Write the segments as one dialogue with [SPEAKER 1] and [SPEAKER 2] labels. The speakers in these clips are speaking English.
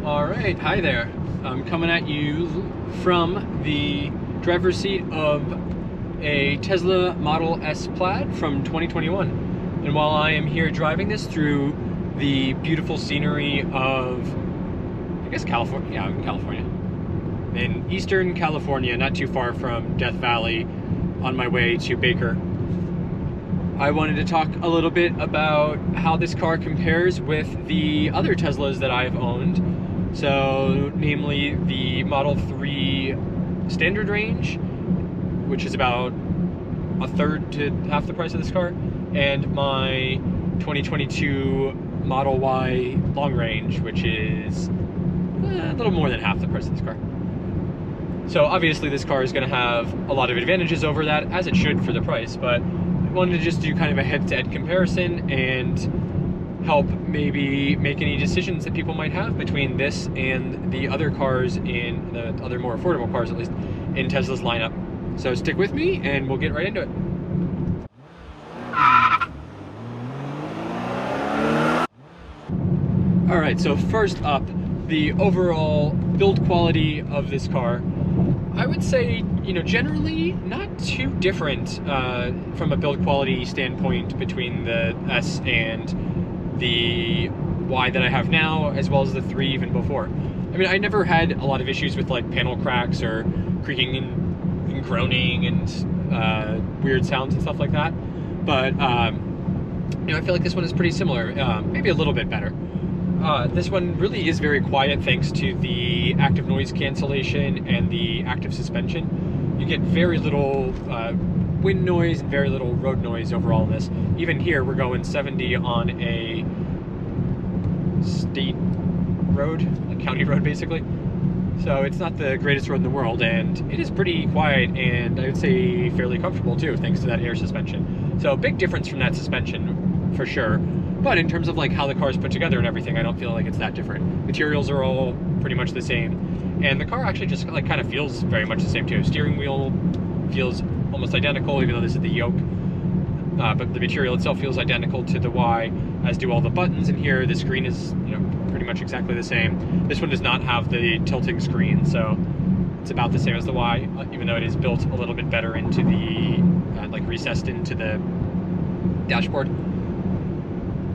[SPEAKER 1] Alright, hi there. I'm coming at you from the driver's seat of a Tesla Model S Plaid from 2021. And while I am here driving this through the beautiful scenery of, I guess, California. Yeah, I'm in California. In Eastern California, not too far from Death Valley, on my way to Baker. I wanted to talk a little bit about how this car compares with the other Teslas that I've owned. So, namely the Model 3 standard range, which is about a third to half the price of this car, and my 2022 Model Y long range, which is a little more than half the price of this car. So obviously this car is going to have a lot of advantages over that, as it should for the price, but I wanted to just do kind of a head-to-head comparison and help maybe make any decisions that people might have between this and the other cars, in the other more affordable cars at least, in Tesla's lineup. So stick with me and we'll get right into it. Alright, so first up, the overall build quality of this car. I would say, generally not too different from a build quality standpoint between the S and the Y that I have now, as well as the 3 even before. I mean, I never had a lot of issues with like panel cracks or creaking and groaning and weird sounds and stuff like that. But, I feel like this one is pretty similar, maybe a little bit better. This one really is very quiet thanks to the active noise cancellation and the active suspension. You get very little wind noise and very little road noise overall in this. Even here, we're going 70 on a state road, a county road basically. So it's not the greatest road in the world, and it is pretty quiet and I would say fairly comfortable too, thanks to that air suspension. So big difference from that suspension for sure. But in terms of like how the car is put together and everything, I don't feel like it's that different. Materials are all pretty much the same, and the car actually just like kind of feels very much the same too. Steering wheel feels almost identical, even though this is the yoke. But the material itself feels identical to the Y, as do all the buttons in here. The screen is, pretty much exactly the same. This one does not have the tilting screen, so it's about the same as the Y, even though it is built a little bit better into the, like recessed into the dashboard.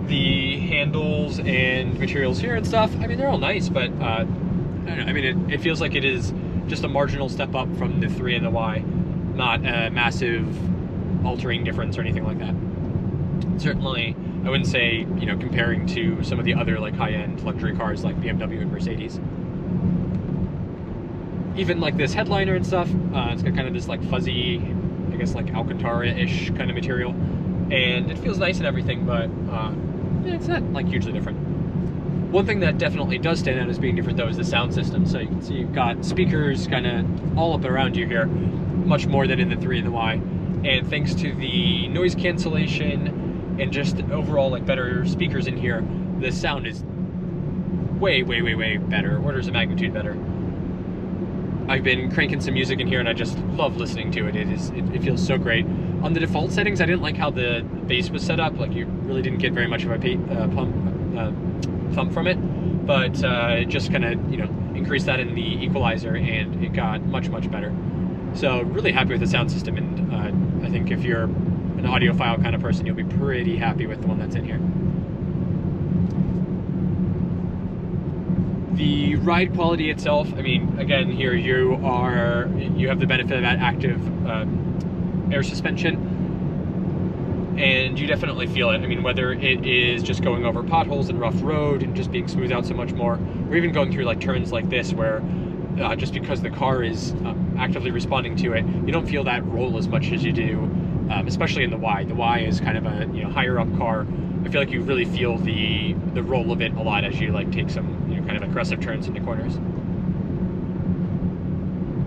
[SPEAKER 1] The handles and materials here and stuff, I mean, they're all nice, but I don't know, I mean, it feels like it is just a marginal step up from the 3 and the Y, not a massive altering difference or anything like that. Certainly, I wouldn't say, comparing to some of the other like high-end luxury cars like BMW and Mercedes. Even like this headliner and stuff, it's got kind of this like fuzzy, I guess like Alcantara-ish kind of material, and it feels nice and everything, but it's not like hugely different. One thing that definitely does stand out as being different though is the sound system. So you can see you've got speakers kind of all up around you here, much more than in the 3 and the Y. And thanks to the noise cancellation and just overall like better speakers in here, the sound is way, way, way, way better, orders of magnitude better. I've been cranking some music in here and I just love listening to it. It feels so great. On the default settings, I didn't like how the bass was set up. Like, you really didn't get very much of a thump from it. But just kind of, increased that in the equalizer and it got much, much better. So really happy with the sound system, and I think if you're an audiophile kind of person, you'll be pretty happy with the one that's in here. The ride quality itself, I mean, again, here you have the benefit of that active air suspension, and you definitely feel it. I mean, whether it is just going over potholes and rough road and just being smoothed out so much more, or even going through like turns like this where just because the car is actively responding to it, you don't feel that roll as much as you do, especially in the Y. The Y is kind of a higher up car. I feel like you really feel the roll of it a lot as you like take some kind of aggressive turns into corners,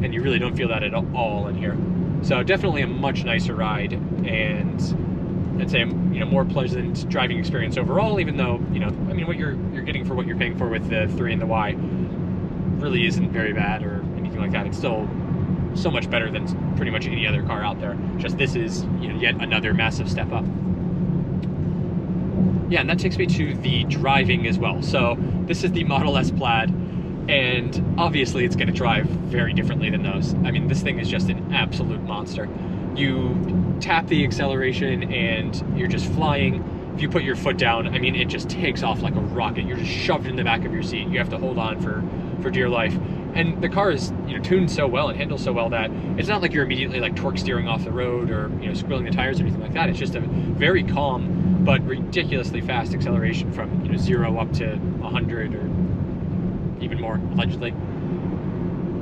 [SPEAKER 1] and you really don't feel that at all in here. So definitely a much nicer ride, and I'd say more pleasant driving experience overall. Even though I mean, what you're getting for what you're paying for with the 3 and the Y really isn't very bad or anything like that. It's still so much better than pretty much any other car out there. Just this is yet another massive step up. Yeah, and that takes me to the driving as well. So this is the Model S Plaid, and obviously it's going to drive very differently than those. I mean, this thing is just an absolute monster. You tap the acceleration and you're just flying. If you put your foot down, I mean, it just takes off like a rocket. You're just shoved in the back of your seat. You have to hold on for dear life. And the car is, you know, tuned so well and handles so well that it's not like you're immediately like torque steering off the road or, you know, squealing the tires or anything like that. It's just a very calm but ridiculously fast acceleration from, you know, 0 up to 100 or even more, allegedly.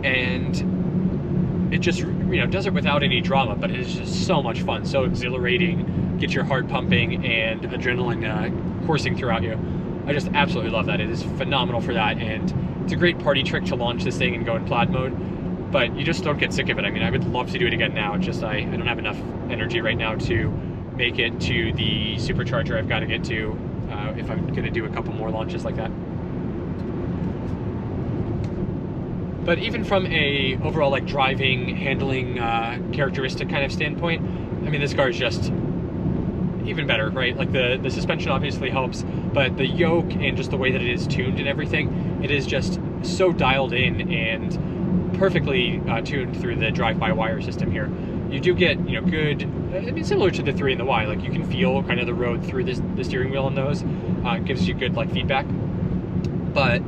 [SPEAKER 1] And it just, you know, does it without any drama, but it is just so much fun, so exhilarating, get your heart pumping and adrenaline coursing throughout you. I just absolutely love that. It is phenomenal for that, and it's a great party trick to launch this thing and go in plaid mode, but you just don't get sick of it. I mean, I would love to do it again now. It's just I don't have enough energy right now to make it to the supercharger I've got to get to if I'm going to do a couple more launches like that. But even from a overall like driving, handling, characteristic kind of standpoint, I mean, this car is just even better, right? Like the suspension obviously helps, but the yoke and just the way that it is tuned and everything, it is just so dialed in and perfectly tuned through the drive-by-wire system here. You do get, you know, good, I mean, similar to the 3 and the Y, like you can feel kind of the road through the steering wheel on those. It gives you good like feedback. But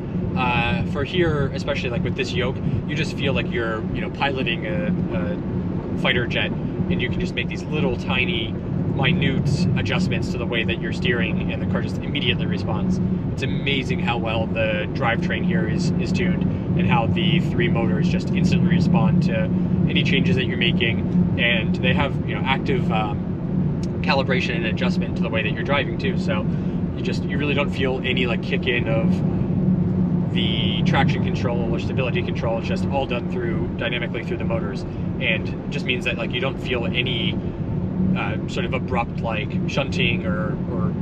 [SPEAKER 1] for here, especially like with this yoke, you just feel like you're, you know, piloting a fighter jet, and you can just make these little tiny minute adjustments to the way that you're steering, and the car just immediately responds. It's amazing how well the drivetrain here is tuned, and how the 3 motors just instantly respond to any changes that you're making, and they have, you know, active calibration and adjustment to the way that you're driving too. So you really don't feel any like kick in of the traction control or stability control. It's just all done dynamically through the motors, and it just means that like you don't feel any sort of abrupt like shunting or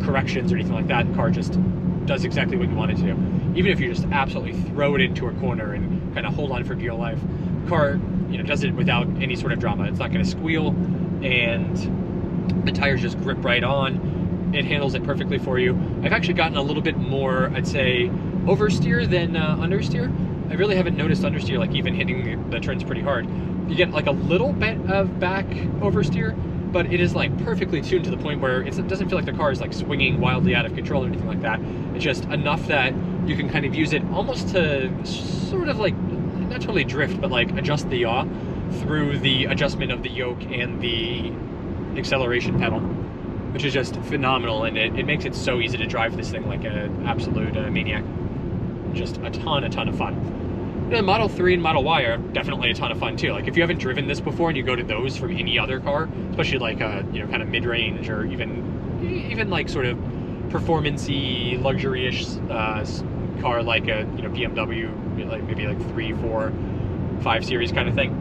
[SPEAKER 1] corrections or anything like that. The car just does exactly what you want it to do. Even if you just absolutely throw it into a corner and kind of hold on for dear life, the car, you know, does it without any sort of drama. It's not going to squeal, and the tires just grip right on. It handles it perfectly for you. I've actually gotten a little bit more, I'd say, oversteer than understeer. I really haven't noticed understeer like even hitting the turns pretty hard. You get like a little bit of back oversteer, but it is like perfectly tuned to the point where it doesn't feel like the car is like swinging wildly out of control or anything like that. It's just enough that you can kind of use it almost to sort of like, not totally drift, but like adjust the yaw through the adjustment of the yoke and the acceleration pedal, which is just phenomenal, and it makes it so easy to drive this thing like an absolute maniac. Just a ton of fun. The Model 3 and Model Y are definitely a ton of fun too. Like if you haven't driven this before and you go to those from any other car, especially like a, you know, kind of mid-range or even like sort of performance-y, luxury-ish car like a, you know, BMW, like maybe like 3, 4, 5 series kind of thing,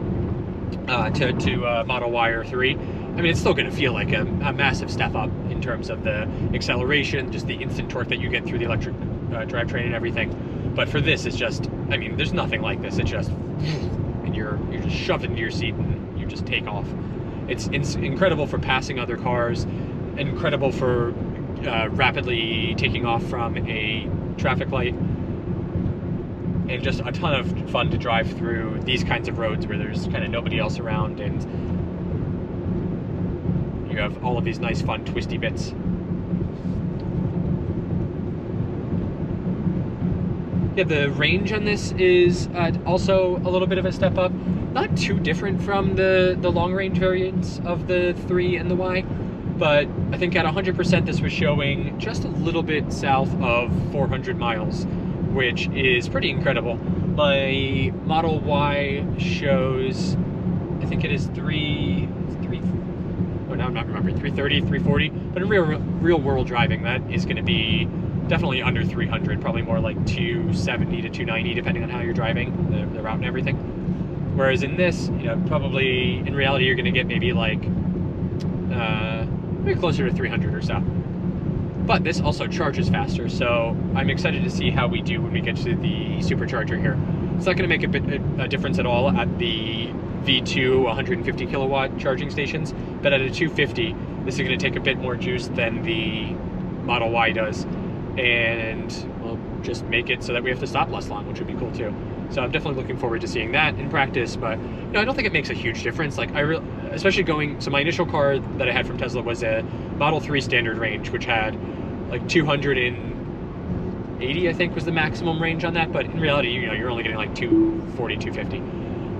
[SPEAKER 1] to Model Y or 3. I mean, it's still going to feel like a massive step up in terms of the acceleration, just the instant torque that you get through the electric drivetrain and everything. But for this, it's just, I mean, there's nothing like this. It's just, and you're just shoved into your seat and you just take off. It's incredible for passing other cars, incredible for rapidly taking off from a traffic light, and just a ton of fun to drive through these kinds of roads where there's kind of nobody else around, and you have all of these nice, fun, twisty bits. Yeah, the range on this is also a little bit of a step up. Not too different from the long-range variants of the 3 and the Y, but I think at 100% this was showing just a little bit south of 400 miles, which is pretty incredible. My Model Y shows, I think it is 330, 340, but in real world driving, that is going to be definitely under 300, probably more like 270 to 290, depending on how you're driving, the route and everything. Whereas in this, you know, probably in reality, you're going to get maybe like maybe closer to 300 or so. But this also charges faster, so I'm excited to see how we do when we get to the supercharger here. It's not going to make a difference at all at the V2 150 kilowatt charging stations, but at a 250, this is going to take a bit more juice than the Model Y does, and we'll just make it so that we have to stop less long, which would be cool too. So I'm definitely looking forward to seeing that in practice, but you know, I don't think it makes a huge difference. Like especially so my initial car that I had from Tesla was a Model 3 standard range, which had like 280, I think was the maximum range on that, but in reality, you know, you're only getting like 240, 250.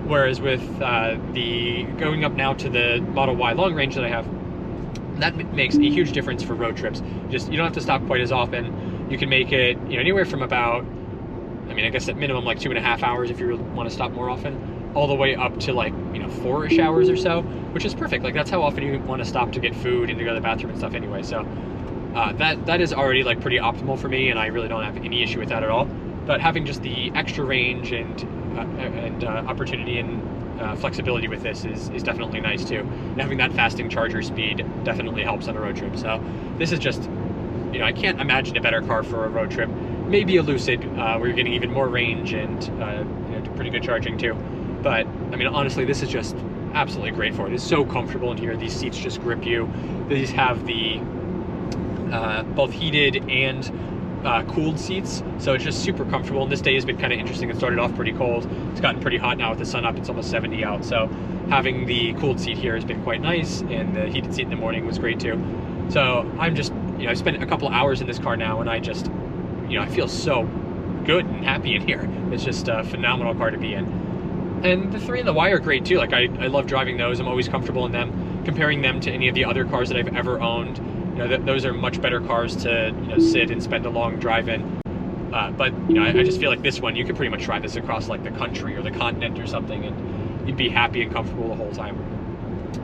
[SPEAKER 1] Whereas with the going up now to the Model Y long range that I have, that makes a huge difference for road trips. You don't have to stop quite as often. You can make it, you know, anywhere from about, I mean, I guess at minimum like 2.5 hours if you want to stop more often, all the way up to like, you know, 4-ish hours or so, which is perfect. Like that's how often you want to stop to get food and to go to the bathroom and stuff anyway. So that is already like pretty optimal for me, and I really don't have any issue with that at all. But having just the extra range and opportunity and flexibility with this is definitely nice too. And having that fasting charger speed definitely helps on a road trip. So this is just, you know, I can't imagine a better car for a road trip. Maybe a Lucid, where you're getting even more range and you know, pretty good charging too. But I mean, honestly, this is just absolutely great for it. It's so comfortable in here. These seats just grip you. These have the both heated and cooled seats, so it's just super comfortable. And this day has been kind of interesting. It started off pretty cold. It's gotten pretty hot now with the sun up. It's almost 70 out. So having the cooled seat here has been quite nice, and the heated seat in the morning was great too. So I'm just, you know, I spent a couple hours in this car now, and I just, you know, I feel so good and happy in here. It's just a phenomenal car to be in. And the 3 and the Y are great too. Like I love driving those. I'm always comfortable in them. Comparing them to any of the other cars that I've ever owned, you know, those are much better cars to, you know, sit and spend a long drive in. But you know, I just feel like this one, you could pretty much drive this across like the country or the continent or something, and you'd be happy and comfortable the whole time.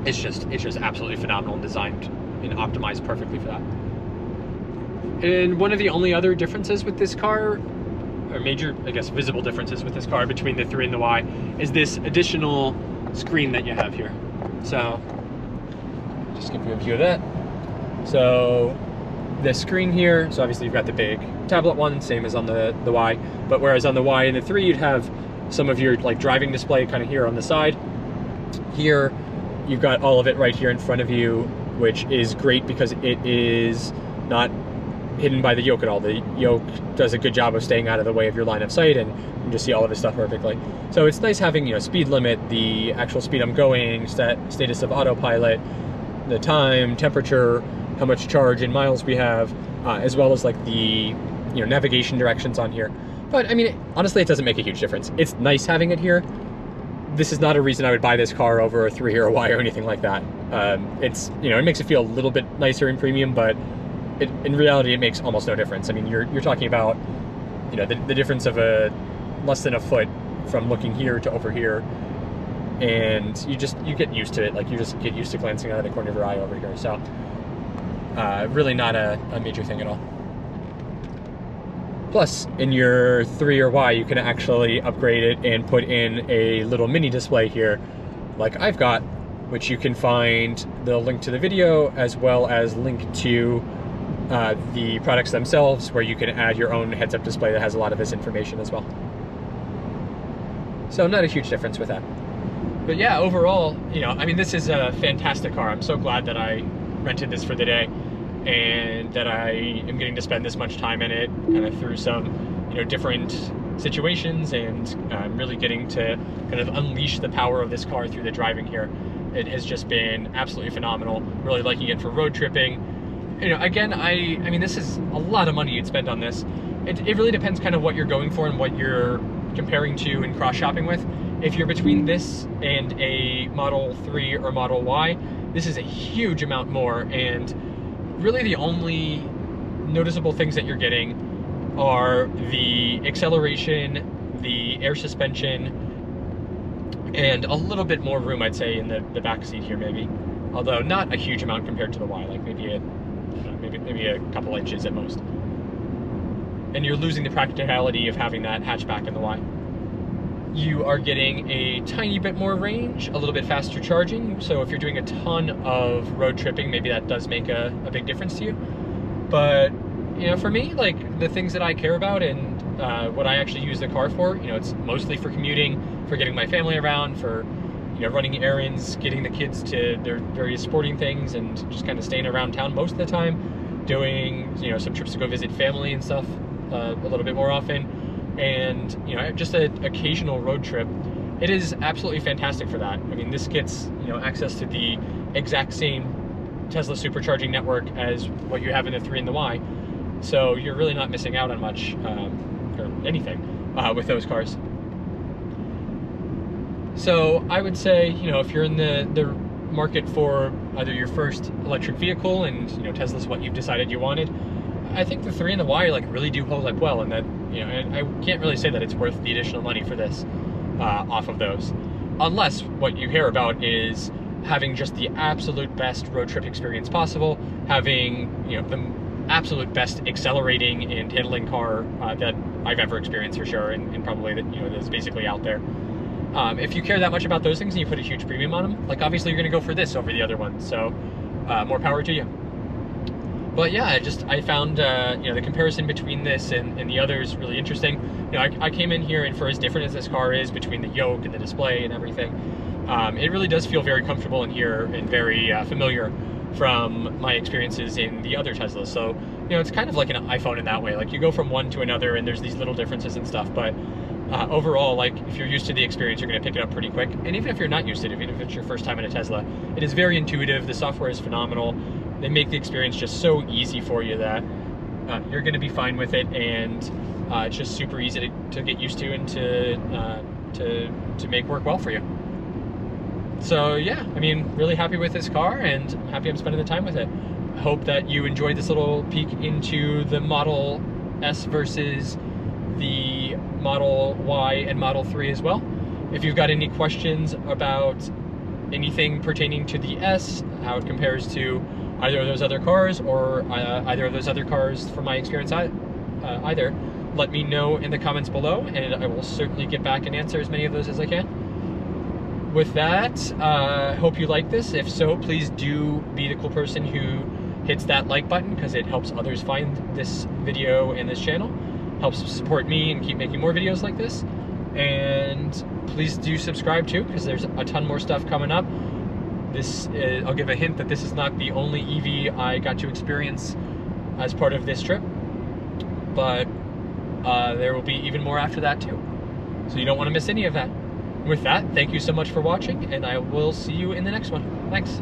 [SPEAKER 1] It's just absolutely phenomenal and designed and optimized perfectly for that. And one of the only other differences with this car, or major, I guess, visible differences with this car between the 3 and the Y, is this additional screen that you have here. So just give you a view of that. So the screen here, so obviously you've got the big tablet one, same as on the Y, but whereas on the Y and the 3 you'd have some of your like driving display kind of here on the side. Here you've got all of it right here in front of you, which is great because it is not hidden by the yoke at all. The yoke does a good job of staying out of the way of your line of sight, and you can just see all of this stuff perfectly. So it's nice having, you know, speed limit, the actual speed I'm going, status of autopilot, the time, temperature, how much charge in miles we have, as well as like the, you know, navigation directions on here. But I mean, honestly, it doesn't make a huge difference. It's nice having it here. This is not a reason I would buy this car over a 3 or a Y or anything like that. It's, you know, it makes it feel a little bit nicer and premium, but in reality, it makes almost no difference. I mean, you're talking about, you know, the difference of less than a foot from looking here to over here, and you get used to it. Like you just get used to glancing out of the corner of your eye over here. So really not a major thing at all. Plus, in your 3 or Y, you can actually upgrade it and put in a little mini display here, like I've got, which you can find the link to the video as well as link to the products themselves, where you can add your own heads-up display that has a lot of this information as well. So not a huge difference with that. But yeah, overall, you know, I mean, this is a fantastic car. I'm so glad that I rented this for the day, and that I am getting to spend this much time in it, kind of through some, you know, different situations, and I'm really getting to kind of unleash the power of this car through the driving here. It has just been absolutely phenomenal. Really liking it for road tripping. You know, again, I mean, this is a lot of money you'd spend on this. It really depends kind of what you're going for and what you're comparing to and cross-shopping with. If you're between this and a Model 3 or Model Y, this is a huge amount more, and really the only noticeable things that you're getting are the acceleration, the air suspension, and a little bit more room, I'd say, in the back seat here maybe. Although not a huge amount compared to the Y, like maybe a couple inches at most. And you're losing the practicality of having that hatchback in the Y. You are getting a tiny bit more range, a little bit faster charging, so if you're doing a ton of road tripping, maybe that does make a big difference to you. But, you know, for me, like, the things that I care about and what I actually use the car for, you know, it's mostly for commuting, for getting my family around, for, you know, running errands, getting the kids to their various sporting things, and just kind of staying around town most of the time. doing, you know, some trips to go visit family and stuff a little bit more often, and, you know, just an occasional road trip. It is absolutely fantastic for that. I mean, this gets, you know, access to the exact same Tesla supercharging network as what you have in the 3 and the Y. So you're really not missing out on much, or anything, with those cars. So I would say, you know, if you're in the market for either your first electric vehicle and, you know, Tesla's what you've decided you wanted, I think the 3 and the Y like really do hold up well, and that, you know, and I can't really say that it's worth the additional money for this off of those, unless what you hear about is having just the absolute best road trip experience possible, having, you know, the absolute best accelerating and handling car that I've ever experienced for sure, and probably that, you know, that's basically out there. If you care that much about those things and you put a huge premium on them, like obviously you're going to go for this over the other one. So more power to you. But yeah, I found you know, the comparison between this and the others really interesting. You know, I came in here, and for as different as this car is between the yoke and the display and everything, it really does feel very comfortable in here and very familiar from my experiences in the other Teslas. So, you know, it's kind of like an iPhone in that way. Like, you go from one to another and there's these little differences and stuff, but overall, like, if you're used to the experience, you're going to pick it up pretty quick. And even if you're not used to it, even if it's your first time in a Tesla, it is very intuitive. The software is phenomenal. They make the experience just so easy for you that you're going to be fine with it, and it's just super easy to get used to and to make work well for you. So yeah, I mean, really happy with this car, and happy I'm spending the time with it. I hope that you enjoyed this little peek into the Model S versus the Model Y and Model 3 as well. If you've got any questions about anything pertaining to the S, how it compares to either of those other cars, or either of those other cars from my experience either, let me know in the comments below, and I will certainly get back and answer as many of those as I can. With that, hope you like this. If so, please do be the cool person who hits that like button, because it helps others find this video and this channel, helps support me and keep making more videos like this. And please do subscribe too, because there's a ton more stuff coming up. This I'll give a hint that this is not the only EV I got to experience as part of this trip, but there will be even more after that too. So you don't want to miss any of that. With that, thank you so much for watching, and I will see you in the next one. Thanks.